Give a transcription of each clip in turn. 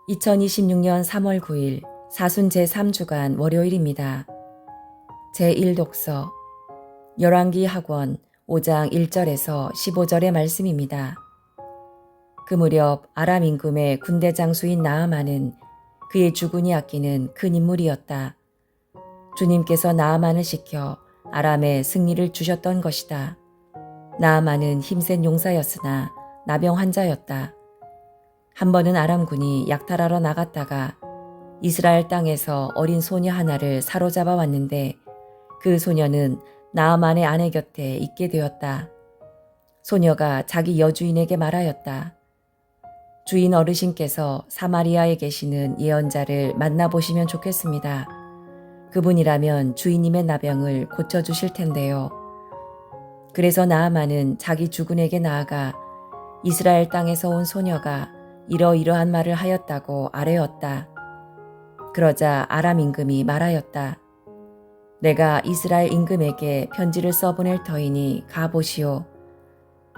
2026년 3월 9일 사순 제3주간 월요일입니다. 제1독서 열왕기 학원 5장 1절에서 15절의 말씀입니다. 그 무렵 아람 임금의 군대 장수인 나아만은 그의 주군이 아끼는 큰 인물이었다. 주님께서 나아만을 시켜 아람에 승리를 주셨던 것이다. 나아만은 힘센 용사였으나 나병 환자였다. 한 번은 아람군이 약탈하러 나갔다가 이스라엘 땅에서 어린 소녀 하나를 사로잡아 왔는데 그 소녀는 나아만의 아내 곁에 있게 되었다. 소녀가 자기 여주인에게 말하였다. 주인 어르신께서 사마리아에 계시는 예언자를 만나보시면 좋겠습니다. 그분이라면 주인님의 나병을 고쳐주실 텐데요. 그래서 나아만은 자기 주군에게 나아가 이스라엘 땅에서 온 소녀가 이러이러한 말을 하였다고 아뢰었다. 그러자 아람 임금이 말하였다. 내가 이스라엘 임금에게 편지를 써보낼 터이니 가보시오.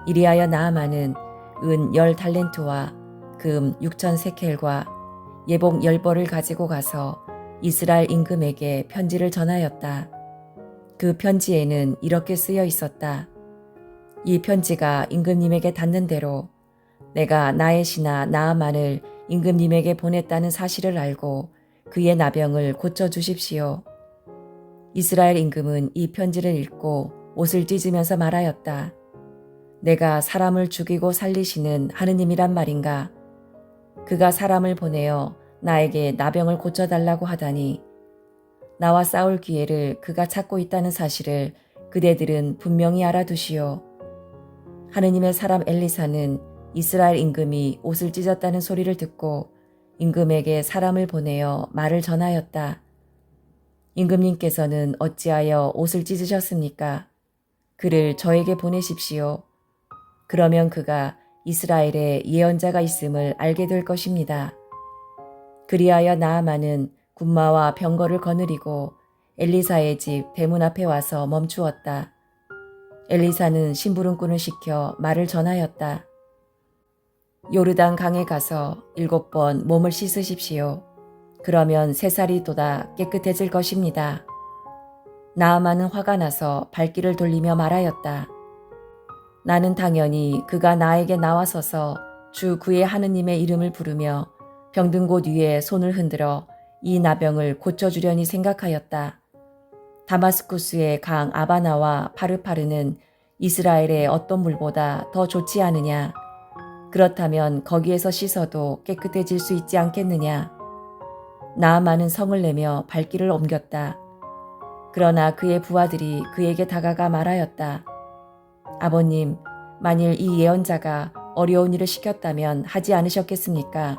이리하여 나아만은 은 10달란트와 금 6천 세켈과 예복 10벌을 가지고 가서 이스라엘 임금에게 편지를 전하였다. 그 편지에는 이렇게 쓰여 있었다. 이 편지가 임금님에게 닿는 대로 내가 나의 신하 나아만을 임금님에게 보냈다는 사실을 알고 그의 나병을 고쳐주십시오. 이스라엘 임금은 이 편지를 읽고 옷을 찢으면서 말하였다. 내가 사람을 죽이고 살리시는 하느님이란 말인가? 그가 사람을 보내어 나에게 나병을 고쳐달라고 하다니 나와 싸울 기회를 그가 찾고 있다는 사실을 그대들은 분명히 알아두시오. 하느님의 사람 엘리사는 이스라엘 임금이 옷을 찢었다는 소리를 듣고 임금에게 사람을 보내어 말을 전하였다. 임금님께서는 어찌하여 옷을 찢으셨습니까? 그를 저에게 보내십시오. 그러면 그가 이스라엘에 예언자가 있음을 알게 될 것입니다. 그리하여 나아만은 군마와 병거를 거느리고 엘리사의 집 대문 앞에 와서 멈추었다. 엘리사는 심부름꾼을 시켜 말을 전하였다. 요르단 강에 가서 7번 몸을 씻으십시오. 그러면 새살이 돋아 깨끗해질 것입니다. 나아만은 화가 나서 발길을 돌리며 말하였다. 나는 당연히 그가 나에게 나와서서 주 그의 하느님의 이름을 부르며 병든 곳 위에 손을 흔들어 이 나병을 고쳐주려니 생각하였다. 다마스쿠스의 강 아바나와 파르파르는 이스라엘의 어떤 물보다 더 좋지 않으냐? 그렇다면 거기에서 씻어도 깨끗해질 수 있지 않겠느냐? 나아만은 성을 내며 발길을 옮겼다. 그러나 그의 부하들이 그에게 다가가 말하였다. 아버님, 만일 이 예언자가 어려운 일을 시켰다면 하지 않으셨겠습니까?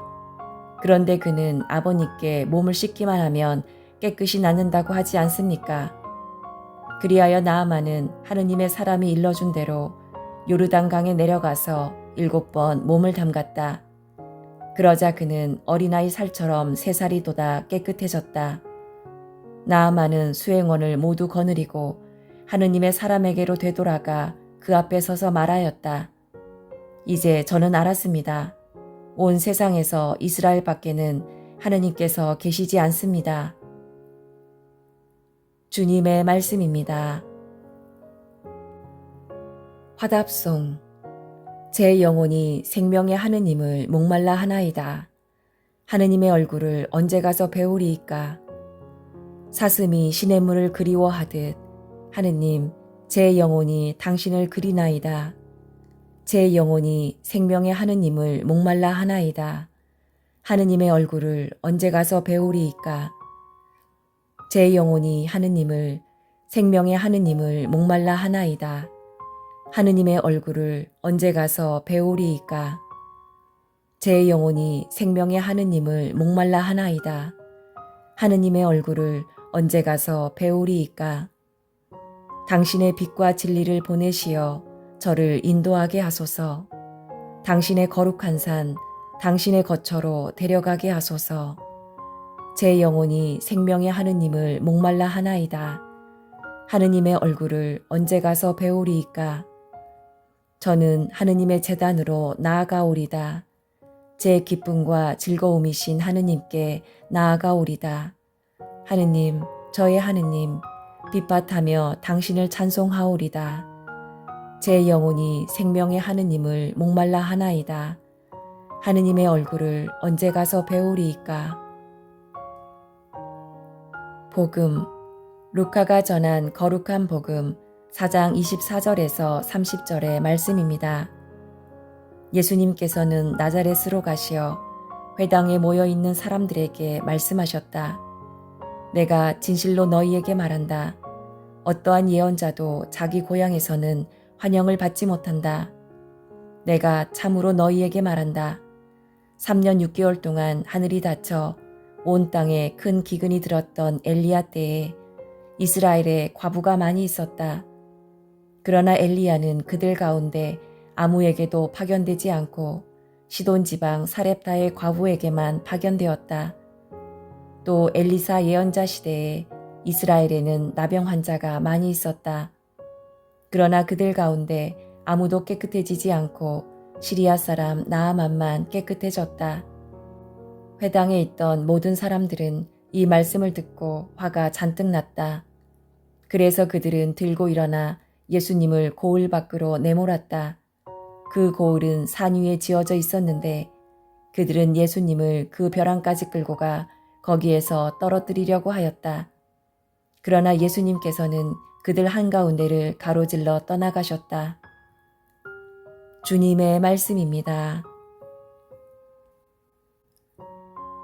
그런데 그는 아버님께 몸을 씻기만 하면 깨끗이 낫는다고 하지 않습니까? 그리하여 나아만은 하느님의 사람이 일러준 대로 요르단 강에 내려가서 7번 몸을 담갔다. 그러자 그는 어린아이 살처럼 새살이 돋아 깨끗해졌다. 나아만은 수행원을 모두 거느리고 하느님의 사람에게로 되돌아가 그 앞에 서서 말하였다. 이제 저는 알았습니다. 온 세상에서 이스라엘 밖에는 하느님께서 계시지 않습니다. 주님의 말씀입니다. 화답송. 제 영혼이 생명의 하느님을 목말라 하나이다. 하느님의 얼굴을 언제 가서 배우리이까? 사슴이 시냇물을 그리워하듯 하느님, 제 영혼이 당신을 그리나이다. 제 영혼이 생명의 하느님을 목말라 하나이다. 하느님의 얼굴을 언제 가서 배우리이까? 제 영혼이 하느님을, 생명의 하느님을 목말라 하나이다. 하느님의 얼굴을 언제 가서 배우리이까? 제 영혼이 생명의 하느님을 목말라 하나이다. 하느님의 얼굴을 언제 가서 배우리이까? 당신의 빛과 진리를 보내시어 저를 인도하게 하소서. 당신의 거룩한 산, 당신의 거처로 데려가게 하소서. 제 영혼이 생명의 하느님을 목말라 하나이다. 하느님의 얼굴을 언제 가서 배우리이까? 저는 하느님의 제단으로 나아가오리다. 제 기쁨과 즐거움이신 하느님께 나아가오리다. 하느님, 저의 하느님, 빛밭하며 당신을 찬송하오리다. 제 영혼이 생명의 하느님을 목말라 하나이다. 하느님의 얼굴을 언제 가서 배우리이까? 복음, 루카가 전한 거룩한 복음 4장 24절에서 30절의 말씀입니다. 예수님께서는 나자렛으로 가시어 회당에 모여있는 사람들에게 말씀하셨다. 내가 진실로 너희에게 말한다. 어떠한 예언자도 자기 고향에서는 환영을 받지 못한다. 내가 참으로 너희에게 말한다. 3년 6개월 동안 하늘이 닫혀 온 땅에 큰 기근이 들었던 엘리야 때에 이스라엘에 과부가 많이 있었다. 그러나 엘리야는 그들 가운데 아무에게도 파견되지 않고 시돈 지방 사렙다의 과부에게만 파견되었다. 또 엘리사 예언자 시대에 이스라엘에는 나병 환자가 많이 있었다. 그러나 그들 가운데 아무도 깨끗해지지 않고 시리아 사람 나아만만 깨끗해졌다. 회당에 있던 모든 사람들은 이 말씀을 듣고 화가 잔뜩 났다. 그래서 그들은 들고 일어나 예수님을 고을 밖으로 내몰았다. 그 고을은 산 위에 지어져 있었는데 그들은 예수님을 그 벼랑까지 끌고 가 거기에서 떨어뜨리려고 하였다. 그러나 예수님께서는 그들 한가운데를 가로질러 떠나가셨다. 주님의 말씀입니다.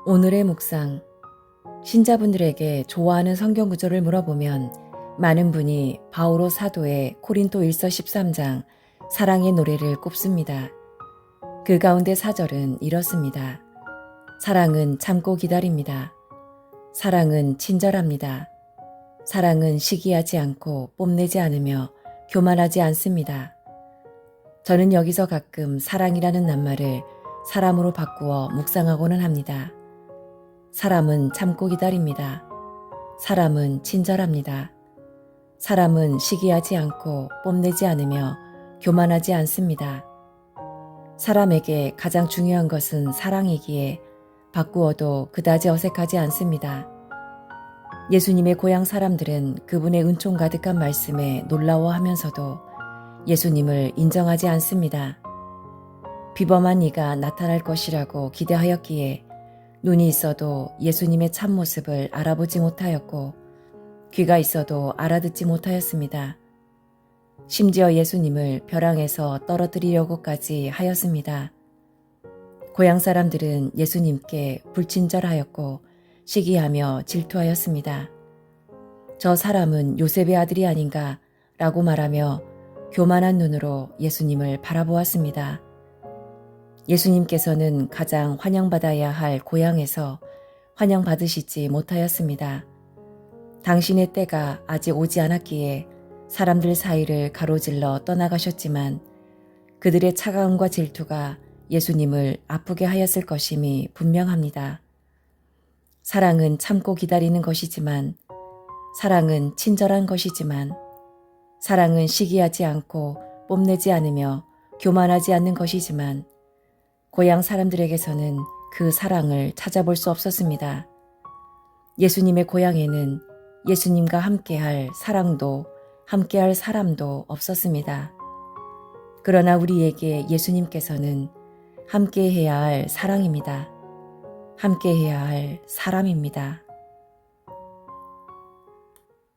오늘의 묵상. 신자분들에게 좋아하는 성경 구절을 물어보면 많은 분이 바오로 사도의 고린도 1서 13장 사랑의 노래를 꼽습니다. 그 가운데 4절은 이렇습니다. 사랑은 참고 기다립니다. 사랑은 친절합니다. 사랑은 시기하지 않고 뽐내지 않으며 교만하지 않습니다. 저는 여기서 가끔 사랑이라는 낱말을 사람으로 바꾸어 묵상하고는 합니다. 사람은 참고 기다립니다. 사람은 친절합니다. 사람은 시기하지 않고 뽐내지 않으며 교만하지 않습니다. 사람에게 가장 중요한 것은 사랑이기에 바꾸어도 그다지 어색하지 않습니다. 예수님의 고향 사람들은 그분의 은총 가득한 말씀에 놀라워하면서도 예수님을 인정하지 않습니다. 비범한 이가 나타날 것이라고 기대하였기에 눈이 있어도 예수님의 참모습을 알아보지 못하였고 귀가 있어도 알아듣지 못하였습니다. 심지어 예수님을 벼랑에서 떨어뜨리려고까지 하였습니다. 고향 사람들은 예수님께 불친절하였고 시기하며 질투하였습니다. 저 사람은 요셉의 아들이 아닌가 라고 말하며 교만한 눈으로 예수님을 바라보았습니다. 예수님께서는 가장 환영받아야 할 고향에서 환영받으시지 못하였습니다. 당신의 때가 아직 오지 않았기에 사람들 사이를 가로질러 떠나가셨지만 그들의 차가움과 질투가 예수님을 아프게 하였을 것임이 분명합니다. 사랑은 참고 기다리는 것이지만, 사랑은 친절한 것이지만, 사랑은 시기하지 않고 뽐내지 않으며 교만하지 않는 것이지만 고향 사람들에게서는 그 사랑을 찾아볼 수 없었습니다. 예수님의 고향에는 예수님과 함께할 사랑도 함께할 사람도 없었습니다. 그러나 우리에게 예수님께서는 함께해야 할 사랑입니다. 함께해야 할 사람입니다.